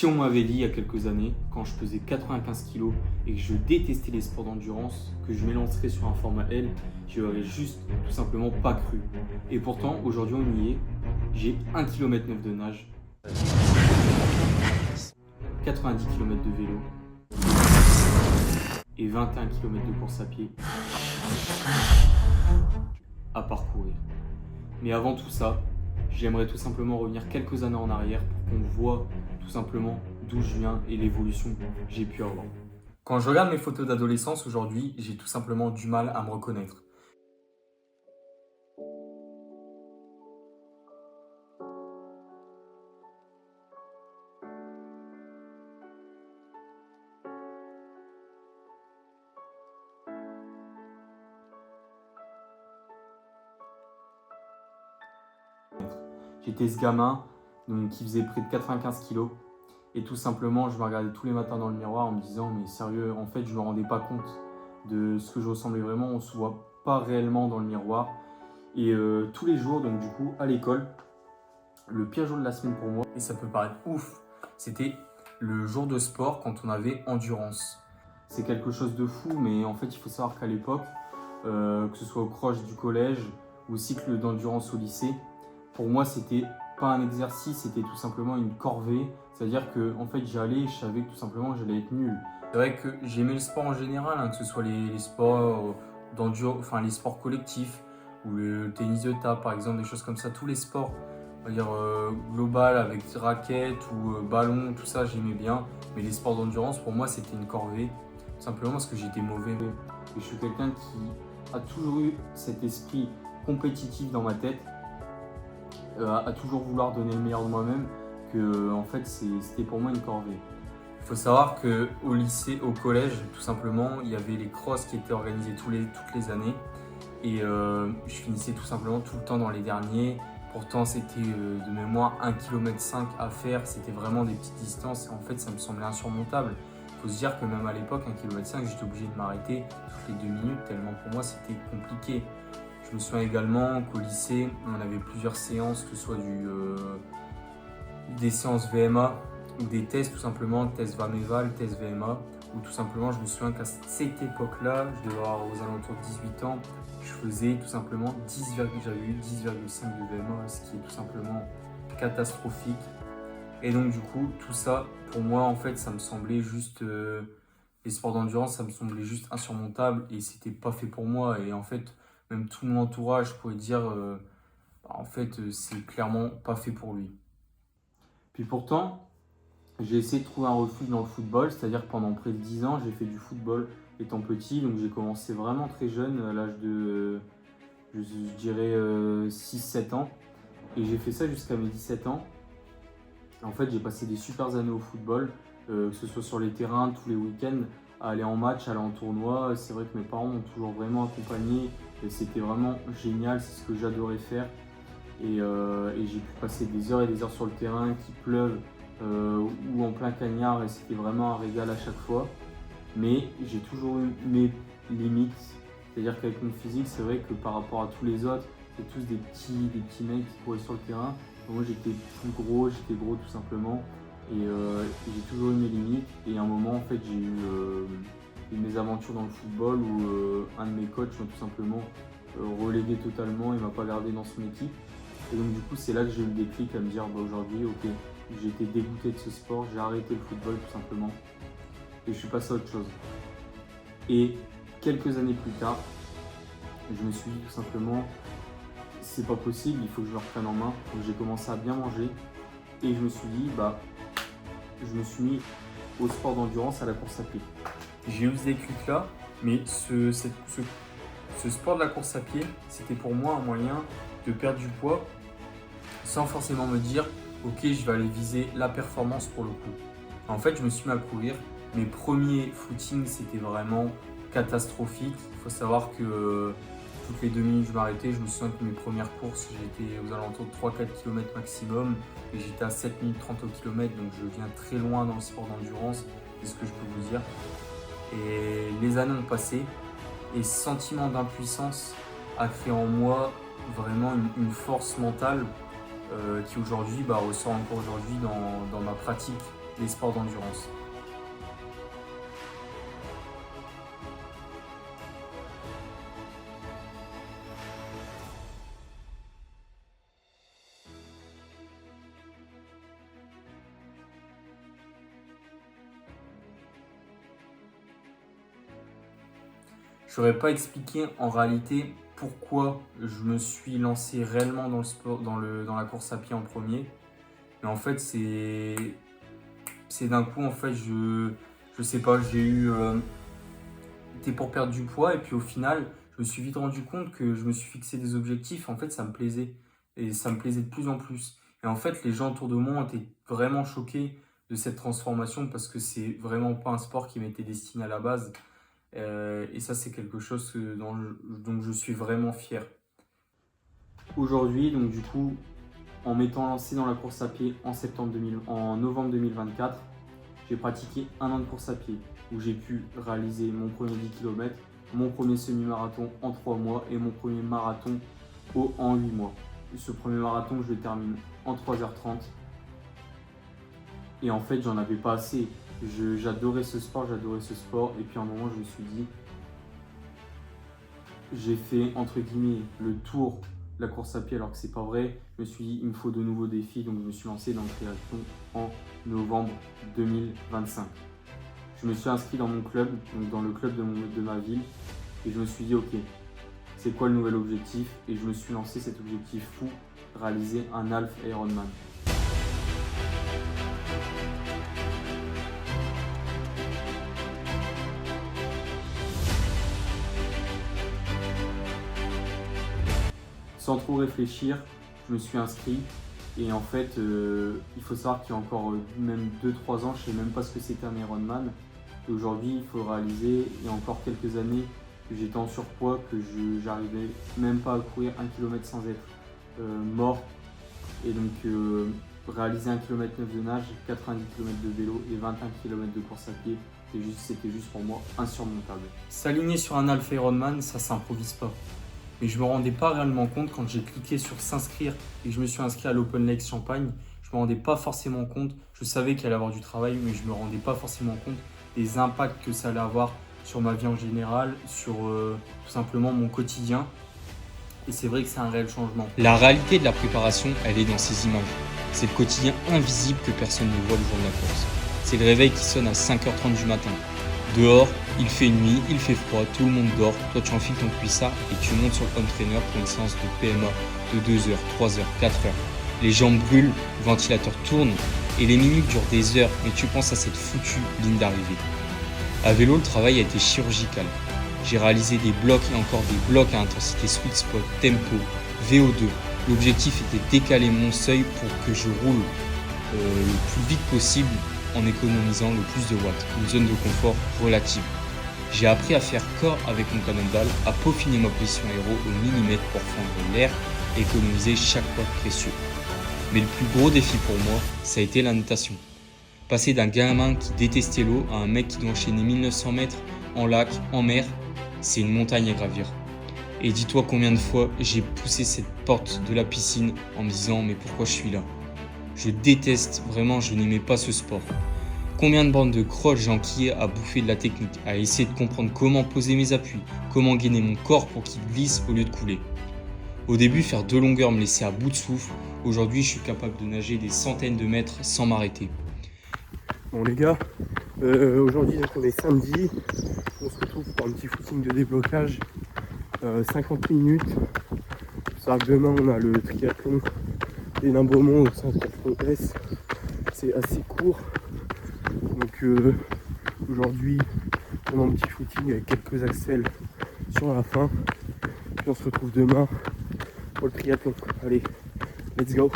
Si on m'avait dit il y a quelques années, quand je pesais 95 kg et que je détestais les sports d'endurance, que je m'élancerais sur un format L, je n'aurais juste tout simplement pas cru. Et pourtant, aujourd'hui on y est. J'ai 1,9 km de nage, 90 km de vélo et 21 km de course à pied à parcourir. Mais avant tout ça, j'aimerais tout simplement revenir quelques années en arrière pour qu'on voit tout simplement d'où je viens et l'évolution que j'ai pu avoir. Quand je regarde mes photos d'adolescence aujourd'hui, j'ai tout simplement du mal à me reconnaître. J'étais ce gamin donc, qui faisait près de 95 kg et tout simplement je me regardais tous les matins dans le miroir en me disant mais sérieux, en fait je me rendais pas compte de ce que je ressemblais vraiment, on se voit pas réellement dans le miroir. Et tous les jours, donc du coup à l'école, le pire jour de la semaine pour moi, et ça peut paraître ouf, c'était le jour de sport quand on avait endurance. C'est quelque chose de fou, mais en fait il faut savoir qu'à l'époque, que ce soit au croche du collège ou cycle d'endurance au lycée, pour moi c'était pas un exercice, c'était tout simplement une corvée. C'est-à-dire que en fait j'allais et je savais que tout simplement j'allais être nul. C'est vrai que j'aimais le sport en général, hein, que ce soit les sports d'endurance, enfin les sports collectifs ou le tennis de table par exemple, des choses comme ça, tous les sports, on va dire global avec raquette ou ballon, tout ça j'aimais bien. Mais les sports d'endurance pour moi c'était une corvée, tout simplement parce que j'étais mauvais. Et je suis quelqu'un qui a toujours eu cet esprit compétitif dans ma tête, à toujours vouloir donner le meilleur de moi-même, que en fait c'était pour moi une corvée. Il faut savoir qu'au lycée, au collège, tout simplement, il y avait les crosses qui étaient organisées toutes les années. Et je finissais tout simplement tout le temps dans les derniers. Pourtant, c'était de mémoire 1,5 km à faire. C'était vraiment des petites distances. Et en fait, ça me semblait insurmontable. Il faut se dire que même à l'époque, 1,5 km, j'étais obligé de m'arrêter toutes les 2 minutes, tellement pour moi, c'était compliqué. Je me souviens également qu'au lycée, on avait plusieurs séances, que ce soit des séances VMA ou des tests, tout simplement, tests VAMEVAL, tests VMA, où tout simplement, je me souviens qu'à cette époque-là, je devais avoir aux alentours de 18 ans, je faisais tout simplement j'avais eu 10,5 de VMA, ce qui est tout simplement catastrophique. Et donc du coup, tout ça, pour moi, en fait, ça me semblait juste... les sports d'endurance, ça me semblait juste insurmontable et c'était pas fait pour moi. Et en fait, même tout mon entourage pourrait dire, en fait, c'est clairement pas fait pour lui. Puis pourtant, j'ai essayé de trouver un refuge dans le football, c'est-à-dire que pendant près de 10 ans, j'ai fait du football étant petit. Donc j'ai commencé vraiment très jeune, à l'âge de, je dirais, 6-7 ans. Et j'ai fait ça jusqu'à mes 17 ans. En fait, j'ai passé des super années au football, que ce soit sur les terrains, tous les week-ends, à aller en match, aller en tournoi. C'est vrai que mes parents m'ont toujours vraiment accompagné et c'était vraiment génial, c'est ce que j'adorais faire. Et j'ai pu passer des heures et des heures sur le terrain, qu'il pleuve ou en plein cagnard, et c'était vraiment un régal à chaque fois. Mais j'ai toujours eu mes limites, c'est-à-dire qu'avec mon physique, c'est vrai que par rapport à tous les autres, c'est tous des petits mecs qui couraient sur le terrain. Moi j'étais plus gros, j'étais gros tout simplement, et j'ai toujours eu mes limites. Et à un moment en fait j'ai eu mes aventures dans le football où un de mes coachs m'a tout simplement relégué totalement, il m'a pas gardé dans son équipe. Et donc du coup c'est là que j'ai eu le déclic à me dire bah, aujourd'hui ok, j'étais dégoûté de ce sport, j'ai arrêté le football tout simplement et je suis passé à autre chose. Et quelques années plus tard, je me suis dit tout simplement c'est pas possible, il faut que je le reprenne en main. Donc j'ai commencé à bien manger et je me suis dit bah je me suis mis au sport d'endurance, à la course à pied. J'ai eu ce déclic là, mais ce sport de la course à pied, c'était pour moi un moyen de perdre du poids sans forcément me dire ok je vais aller viser la performance pour le coup. En fait je me suis mis à courir. Mes premiers footings c'était vraiment catastrophique. Il faut savoir que toutes les 2 minutes je m'arrêtais. Je me souviens que mes premières courses j'étais aux alentours de 3-4 km maximum et j'étais à 7 minutes 30 au kilomètre, donc je viens très loin dans le sport d'endurance, c'est ce que je peux vous dire. Et les années ont passé et ce sentiment d'impuissance a créé en moi vraiment une force mentale qui aujourd'hui ressort encore aujourd'hui dans ma pratique les sports d'endurance. Je n'aurais pas expliqué en réalité pourquoi je me suis lancé réellement dans le sport, dans la course à pied en premier. Mais en fait, c'est d'un coup, en fait, je sais pas, été pour perdre du poids et puis au final, je me suis vite rendu compte que je me suis fixé des objectifs. En fait, ça me plaisait et ça me plaisait de plus en plus. Et en fait, les gens autour de moi ont été vraiment choqués de cette transformation parce que c'est vraiment pas un sport qui m'était destiné à la base. Et ça, c'est quelque chose dont je suis vraiment fier. Aujourd'hui, donc du coup, en m'étant lancé dans la course à pied en novembre 2024, j'ai pratiqué un an de course à pied où j'ai pu réaliser mon premier 10 km, mon premier semi-marathon en 3 mois et mon premier marathon en 8 mois. Ce premier marathon, je le termine en 3h30. Et en fait, j'en avais pas assez. J'adorais ce sport. Et puis à un moment, je me suis dit, j'ai fait entre guillemets le tour de la course à pied alors que c'est pas vrai. Je me suis dit, il me faut de nouveaux défis. Donc je me suis lancé dans le triathlon en novembre 2025. Je me suis inscrit dans mon club, donc dans le club de ma ville. Et je me suis dit, ok, c'est quoi le nouvel objectif? Et je me suis lancé cet objectif fou, réaliser un half Ironman. Sans trop réfléchir, je me suis inscrit. Et en fait, il faut savoir qu'il y a encore même 2-3 ans, je ne savais même pas ce que c'était un Ironman. Et aujourd'hui, il faut réaliser, il y a encore quelques années, que j'étais en surpoids, que j'arrivais même pas à courir 1 km sans être mort. Et donc, réaliser 1,9 km de nage, 90 km de vélo et 21 km de course à pied, c'était juste pour moi insurmontable. S'aligner sur un Alpha Ironman, ça s'improvise pas. Mais je me rendais pas réellement compte quand j'ai cliqué sur s'inscrire et que je me suis inscrit à l'Open Lakes Champagne. Je me rendais pas forcément compte. Je savais qu'il allait avoir du travail, mais je me rendais pas forcément compte des impacts que ça allait avoir sur ma vie en général, sur tout simplement mon quotidien. Et c'est vrai que c'est un réel changement. La réalité de la préparation, elle est dans ces images. C'est le quotidien invisible que personne ne voit le jour de la course. C'est le réveil qui sonne à 5h30 du matin. Dehors, il fait nuit, il fait froid, tout le monde dort. Toi, tu enfiles ton cuissard et tu montes sur le home trainer pour une séance de PMA de 2h, 3h, 4h. Les jambes brûlent, le ventilateur tourne et les minutes durent des heures, mais tu penses à cette foutue ligne d'arrivée. À vélo, le travail a été chirurgical. J'ai réalisé des blocs et encore des blocs à intensité sweet spot, tempo, VO2. L'objectif était de décaler mon seuil pour que je roule le plus vite possible en économisant le plus de watts, une zone de confort relative. J'ai appris à faire corps avec mon cannonball, à peaufiner ma position aéro au millimètre pour fendre l'air et économiser chaque watt précieux. Mais le plus gros défi pour moi, ça a été la natation. Passer d'un gamin qui détestait l'eau à un mec qui doit enchaîner 1900 mètres en lac, en mer, c'est une montagne à gravir. Et dis-toi combien de fois j'ai poussé cette porte de la piscine en me disant mais pourquoi je suis là? Je déteste, vraiment je n'aimais pas ce sport. Combien de bandes de crottes j'ai enquillé à bouffer de la technique, à essayer de comprendre comment poser mes appuis, comment gainer mon corps pour qu'il glisse au lieu de couler. Au début, faire 2 longueurs me laissait à bout de souffle. Aujourd'hui, je suis capable de nager des centaines de mètres sans m'arrêter. Bon les gars, aujourd'hui donc on est samedi, on se retrouve pour un petit footing de déblocage, 50 minutes. C'est que demain on a le triathlon des Limbremonts au centre S, c'est assez court. Donc aujourd'hui on a un petit footing avec quelques accels sur la fin. Puis on se retrouve demain pour le triathlon. Allez, let's go!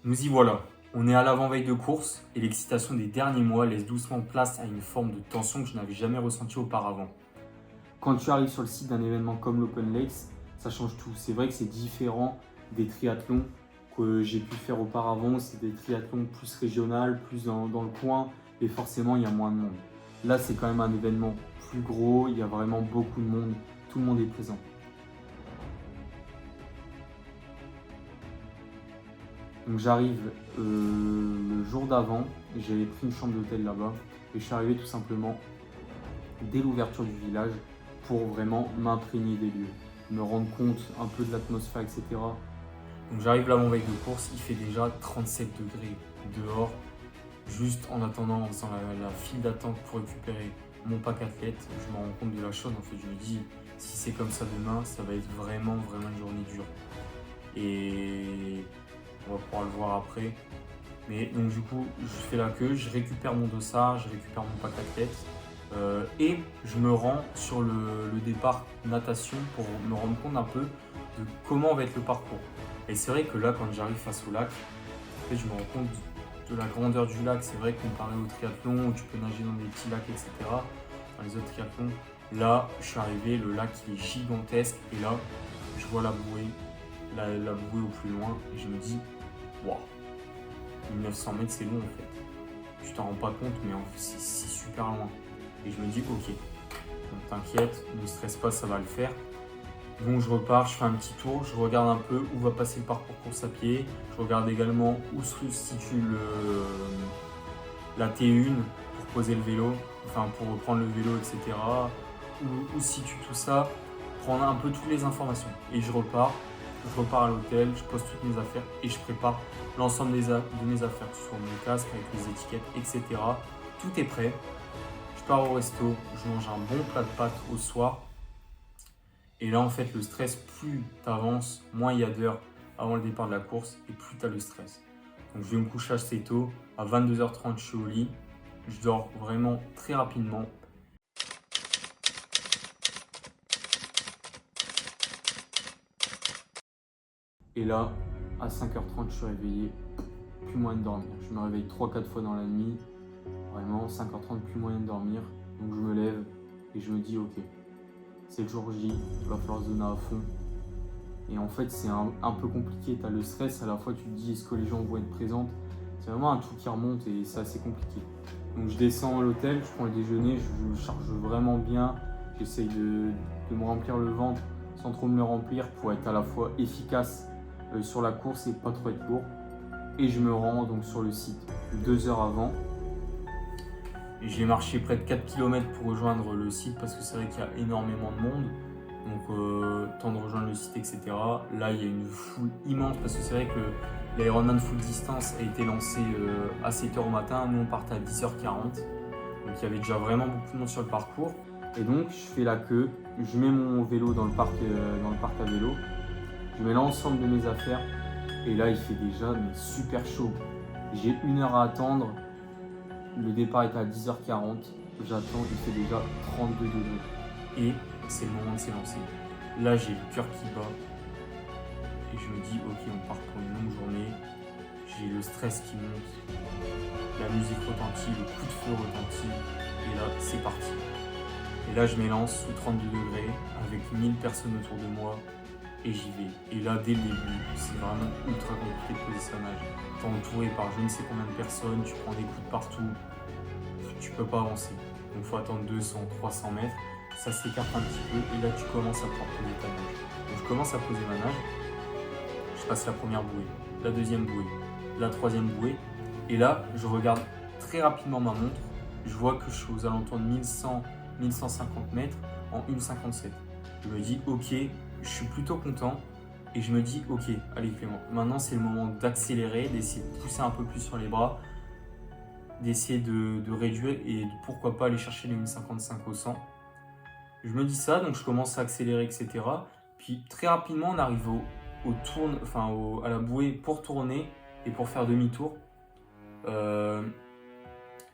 Nous y voilà. On est à l'avant-veille de course et l'excitation des derniers mois laisse doucement place à une forme de tension que je n'avais jamais ressentie auparavant. quand tu arrives sur le site d'un événement comme l'Open Lakes, ça change tout. C'est vrai que c'est différent des triathlons que j'ai pu faire auparavant. C'est des triathlons plus régionaux, plus dans le coin, et forcément il y a moins de monde. Là, c'est quand même un événement plus gros, il y a vraiment beaucoup de monde, tout le monde est présent. Donc j'arrive le jour d'avant, j'avais pris une chambre d'hôtel là-bas et je suis arrivé tout simplement dès l'ouverture du village pour vraiment m'imprégner des lieux, me rendre compte un peu de l'atmosphère, etc. Donc j'arrive là mon veille de course, il fait déjà 37 degrés dehors, juste en attendant, en faisant la file d'attente pour récupérer mon pack athlète. Je me rends compte de la chose, en fait je me dis si c'est comme ça demain, ça va être vraiment une journée dure. Et on va pouvoir le voir après. Mais donc du coup, je fais la queue, je récupère mon dossard, je récupère mon pack athlète et je me rends sur le départ natation pour me rendre compte un peu de comment va être le parcours. Et c'est vrai que là, quand j'arrive face au lac, en fait, je me rends compte de la grandeur du lac. C'est vrai que comparé au triathlon où tu peux nager dans des petits lacs, etc., dans les autres triathlons, là, je suis arrivé, le lac il est gigantesque et là, je vois la bouée. La bouée au plus loin et je me dis waouh, 1900 mètres c'est long en fait, tu t'en rends pas compte mais c'est super loin et je me dis ok, donc t'inquiète, ne stresse pas, ça va le faire. Donc je repars, je fais un petit tour, je regarde un peu où va passer le parcours course à pied, je regarde également où se situe la T1 pour poser le vélo, enfin pour reprendre le vélo, etc. Où se situe tout ça, prendre un peu toutes les informations et je repars à l'hôtel, je pose toutes mes affaires et je prépare l'ensemble de mes affaires, que ce soit mon casque avec les étiquettes, etc. Tout est prêt. Je pars au resto, je mange un bon plat de pâtes au soir. Et là, en fait, le stress, plus tu avances, moins il y a d'heures avant le départ de la course et plus tu as le stress. Donc, je vais me coucher assez tôt. À 22h30, je suis au lit. Je dors vraiment très rapidement. Et là, à 5h30, je suis réveillé, plus moyen de dormir. Je me réveille 3-4 fois dans la nuit, vraiment 5h30, plus moyen de dormir. Donc je me lève et je me dis ok, c'est le jour J, il va falloir se donner à fond. Et en fait, c'est un peu compliqué, tu as le stress, à la fois tu te dis est-ce que les gens vont être présents. C'est vraiment un truc qui remonte et c'est assez compliqué. Donc je descends à l'hôtel, je prends le déjeuner, je charge vraiment bien. J'essaye de me remplir le ventre sans trop me le remplir pour être à la fois efficace sur la course et pas trop être lourd. Et je me rends donc sur le site 2 heures avant. Et j'ai marché près de 4 km pour rejoindre le site parce que c'est vrai qu'il y a énormément de monde. Donc temps de rejoindre le site, etc. Là il y a une foule immense parce que c'est vrai que l'Ironman Full Distance a été lancé à 7h au matin. Nous on partait à 10h40. Donc il y avait déjà vraiment beaucoup de monde sur le parcours. Et donc je fais la queue, je mets mon vélo dans le parc à vélo. Je mets l'ensemble de mes affaires et là il fait déjà super chaud. J'ai 1 heure à attendre, le départ est à 10h40, j'attends, il fait déjà 32 degrés. Et c'est le moment de s'élancer. Là j'ai le cœur qui bat et je me dis ok, on part pour une longue journée. J'ai le stress qui monte, la musique retentit, le coup de feu retentit et là c'est parti. Et là je m'élance sous 32 degrés avec 1000 personnes autour de moi. Et j'y vais. Et là, dès le début, c'est vraiment ultra compliqué de poser sa nage. T'es entouré par je ne sais combien de personnes, tu prends des coups de partout, tu peux pas avancer. Donc il faut attendre 200, 300 mètres, ça s'écarte un petit peu et là tu commences à pouvoir poser ta nage. Donc je commence à poser ma nage, je passe la première bouée, la deuxième bouée, la troisième bouée. Et là, je regarde très rapidement ma montre, je vois que je suis aux alentours de 1100, 1150 mètres en 1,57. Je me dis ok, je suis plutôt content et je me dis ok, allez Clément, maintenant c'est le moment d'accélérer, d'essayer de pousser un peu plus sur les bras, d'essayer de réduire et pourquoi pas aller chercher les 1,55 au 100. Je me dis ça, donc je commence à accélérer, etc. Puis très rapidement on arrive à la bouée pour tourner et pour faire demi-tour.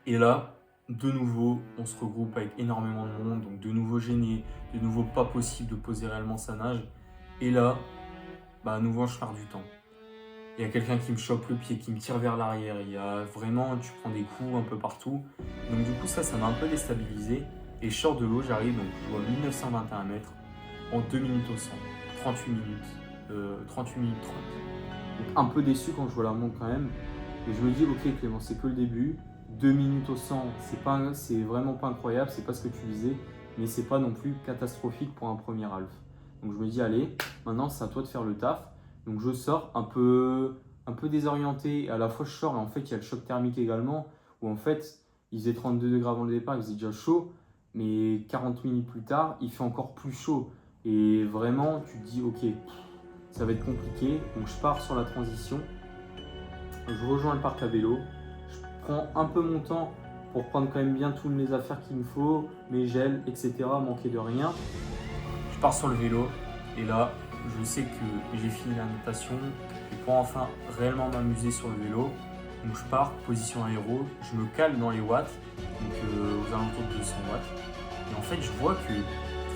Et là, de nouveau, on se regroupe avec énormément de monde, donc de nouveau gêné, de nouveau pas possible de poser réellement sa nage. Et là, à nouveau, je perds du temps. Il y a quelqu'un qui me chope le pied, qui me tire vers l'arrière. Il y a vraiment, tu prends des coups un peu partout. Donc du coup, ça m'a un peu déstabilisé. Et je sors de l'eau, j'arrive, donc je vois 1921 mètres en 2 minutes au 100, 38 minutes 30. Donc un peu déçu quand je vois la montre quand même. Et je me dis, ok Clément, c'est que le début. 2 minutes au 100, c'est vraiment pas incroyable, c'est pas ce que tu visais, mais c'est pas non plus catastrophique pour un premier half. Donc je me dis, allez, maintenant c'est à toi de faire le taf. Donc je sors un peu désorienté, et à la fois je sors, et en fait il y a le choc thermique également, où en fait il faisait 32 degrés avant le départ, il faisait déjà chaud, mais 40 minutes plus tard, il fait encore plus chaud. Et vraiment, tu te dis, ok, ça va être compliqué. Donc je pars sur la transition, je rejoins le parc à vélo, je prends un peu mon temps pour prendre quand même bien toutes mes affaires qu'il me faut, mes gels, etc., manquer de rien. Je pars sur le vélo, et là, je sais que j'ai fini la natation, et pour enfin réellement m'amuser sur le vélo, donc je pars, position aéro, je me cale dans les watts, donc aux alentours de 200 watts. Et en fait, je vois que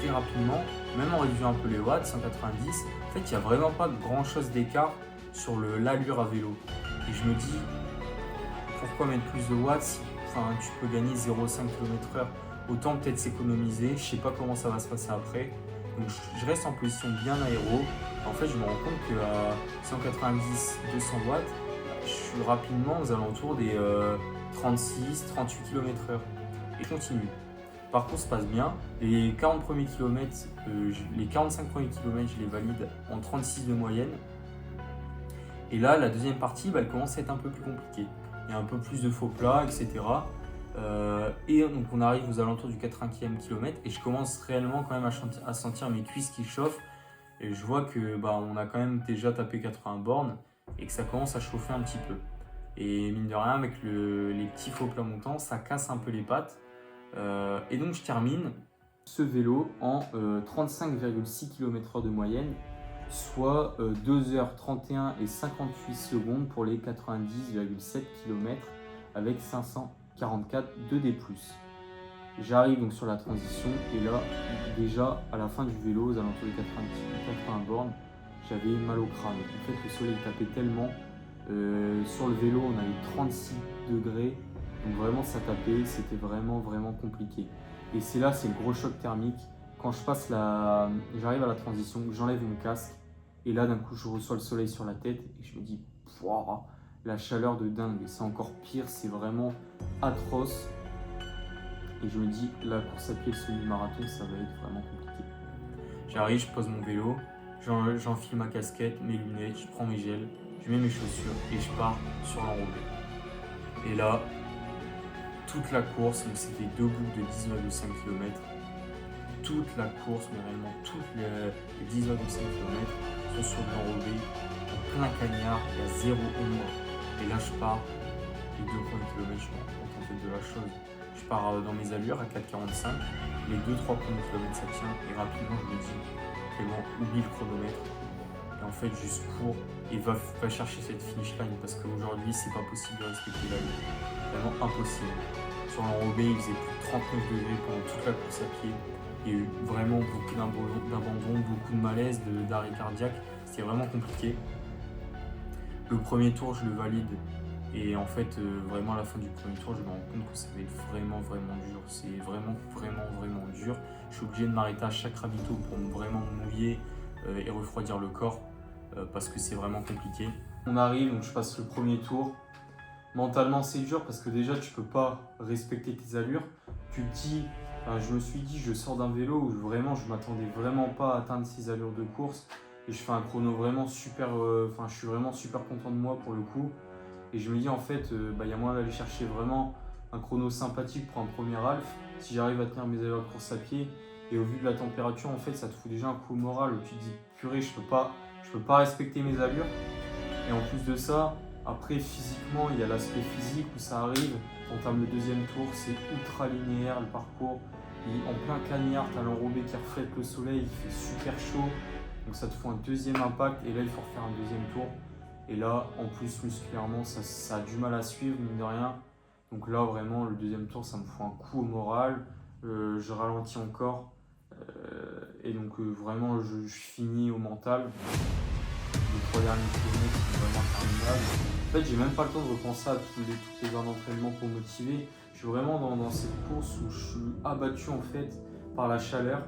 très rapidement, même en réduisant un peu les watts, 190, en fait, il n'y a vraiment pas grand chose d'écart sur l'allure à vélo. Et je me dis, pourquoi mettre plus de watts si tu peux gagner 0,5 km/h? Autant peut-être s'économiser, je sais pas comment ça va se passer après. Donc je reste en position bien aéro. En fait, je me rends compte qu'à 190-200 watts, je suis rapidement aux alentours des 36-38 km/h. Et je continue. Le parcours se passe bien. Les 40 premiers kilomètres, les 45 premiers kilomètres, je les valide en 36 de moyenne. Et là, la deuxième partie, elle commence à être un peu plus compliquée. Il y a un peu plus de faux plats, etc. Et donc on arrive aux alentours du 80e kilomètre et je commence réellement quand même à sentir mes cuisses qui chauffent. Et je vois que on a quand même déjà tapé 80 bornes et que ça commence à chauffer un petit peu. Et mine de rien, avec les petits faux plats montants, ça casse un peu les pattes. Et donc je termine ce vélo en 35,6 km/h de moyenne, soit 2h31 et 58 secondes pour les 90,7 km avec 544 de D+. J'arrive donc sur la transition et là, déjà à la fin du vélo, aux alentours de 80 bornes, j'avais mal au crâne. En fait, le soleil tapait tellement. Sur le vélo, on avait 36 degrés. Donc vraiment, ça tapait. C'était vraiment compliqué. Et c'est là, c'est le gros choc thermique. Quand j'arrive à la transition, j'enlève mon casque. Et là, d'un coup, je reçois le soleil sur la tête. Et je me dis, pouah, la chaleur de dingue. Et c'est encore pire, c'est vraiment atroce. Et je me dis, la course à pied, le semi-marathon, ça va être vraiment compliqué. J'arrive, je pose mon vélo, j'enfile ma casquette, mes lunettes, je prends mes gels, je mets mes chaussures et je pars sur l'enrobé. Et là, toute la course, donc c'était 2 boucles de 19,5 km. Toute la course, mais réellement toutes les 19,5 km sont sur l'enrobé, en plein cagnard, il y a 0 ombre. Et là, je pars, les 2 premiers kilomètres, je me rends compte en fait de la chose. Je pars dans mes allures à 4,45, les 2-3 premiers kilomètres ça tient et rapidement je me dis Clément, oublie le chronomètre et en fait juste cours et va chercher cette finish line parce qu'aujourd'hui c'est pas possible de respecter l'allure, vraiment impossible. Sur l'enrobé il faisait plus de 39 degrés pendant toute la course à pied, il y a eu vraiment beaucoup d'abandon, beaucoup de malaise, d'arrêt cardiaque, c'était vraiment compliqué. Le premier tour je le valide. Et en fait, vraiment à la fin du premier tour, je me rends compte que ça va être vraiment dur. C'est vraiment dur. Je suis obligé de m'arrêter à chaque ravito pour vraiment me mouiller et refroidir le corps parce que c'est vraiment compliqué. On arrive, donc je passe le premier tour. Mentalement, c'est dur parce que déjà, tu peux pas respecter tes allures. Tu te dis, je me suis dit, je sors d'un vélo où vraiment, je m'attendais vraiment pas à atteindre ces allures de course. Et je fais un chrono vraiment super, je suis vraiment super content de moi pour le coup. Et je me dis en fait, y a moyen d'aller chercher vraiment un chrono sympathique pour un premier half. Si j'arrive à tenir mes allures de course à pied et au vu de la température, en fait, ça te fout déjà un coup au moral où tu te dis purée, je peux pas respecter mes allures. Et en plus de ça, après physiquement, il y a l'aspect physique où ça arrive. On entame le deuxième tour, c'est ultra linéaire le parcours. Et en plein cagnard, tu as l'enrobé qui reflète le soleil, il fait super chaud. Donc ça te fout un deuxième impact et là il faut refaire un deuxième tour. Et là, en plus, musculairement, ça a du mal à suivre, mine de rien. Donc là, vraiment, le deuxième tour, ça me fout un coup au moral. Je ralentis encore. Et donc, vraiment, je finis au mental. Les 3 derniers kilomètres sont vraiment terminables. En fait, j'ai même pas le temps de repenser à toutes les heures d'entraînement pour me motiver. Je suis vraiment dans cette course où je suis abattu en fait par la chaleur,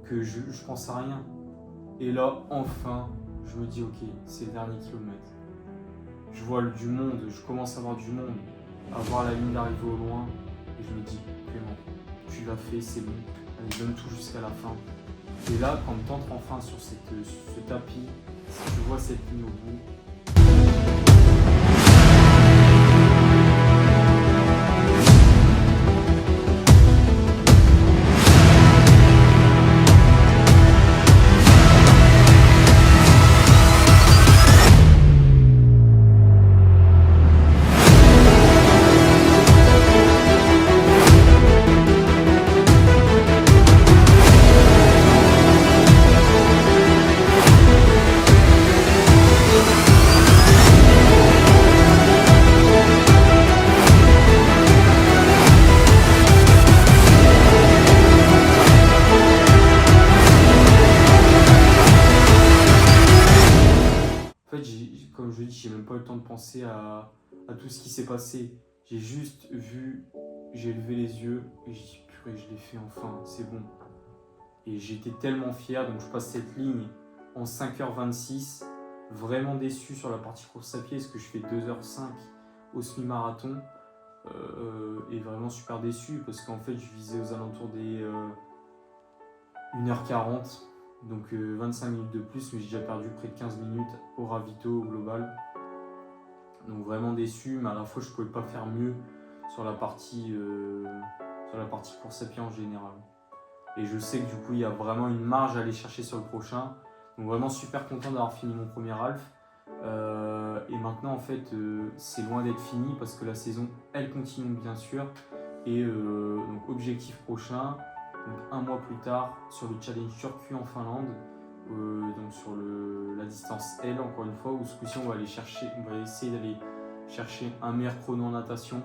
que je pense à rien. Et là, enfin, je me dis ok, c'est le dernier kilomètre. Je vois du monde, je commence à voir du monde, à voir la ligne d'arrivée au loin, et je me dis Clément, tu l'as fait, c'est bon, allez, donne tout jusqu'à la fin. Et là, quand tu entres enfin sur ce tapis, si tu vois cette ligne au bout, en fait, comme je dis, j'ai même pas eu le temps de penser à tout ce qui s'est passé. J'ai juste vu, j'ai levé les yeux et j'ai dit purée, je l'ai fait enfin, c'est bon. Et j'étais tellement fier, donc je passe cette ligne en 5h26, vraiment déçu sur la partie course à pied, parce que je fais 2h05 au semi-marathon, et vraiment super déçu, parce qu'en fait je visais aux alentours des 1h40, donc 25 minutes de plus, mais j'ai déjà perdu près de 15 minutes au ravito au global. Donc vraiment déçu, mais à la fois je pouvais pas faire mieux sur la partie course à pied en général. Et je sais que du coup il y a vraiment une marge à aller chercher sur le prochain. Donc vraiment super content d'avoir fini mon premier half. Et maintenant en fait c'est loin d'être fini parce que la saison elle continue bien sûr. Et donc objectif prochain, donc un mois plus tard sur le challenge Turku en Finlande. Donc sur la distance L encore une fois, où ce coup-ci on va essayer d'aller chercher un meilleur chrono en natation.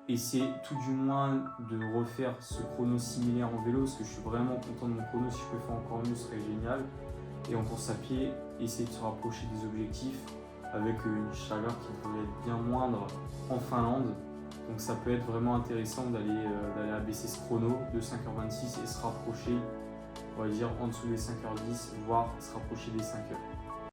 Essayer tout du moins de refaire ce chrono similaire en vélo, parce que je suis vraiment content de mon chrono. Si je peux faire encore mieux, ce serait génial. Et en course à pied, essayer de se rapprocher des objectifs avec une chaleur qui devrait être bien moindre en Finlande. Donc ça peut être vraiment intéressant d'aller abaisser ce chrono de 5h26 et se rapprocher, on va dire, en dessous des 5h10, voire se rapprocher des 5h.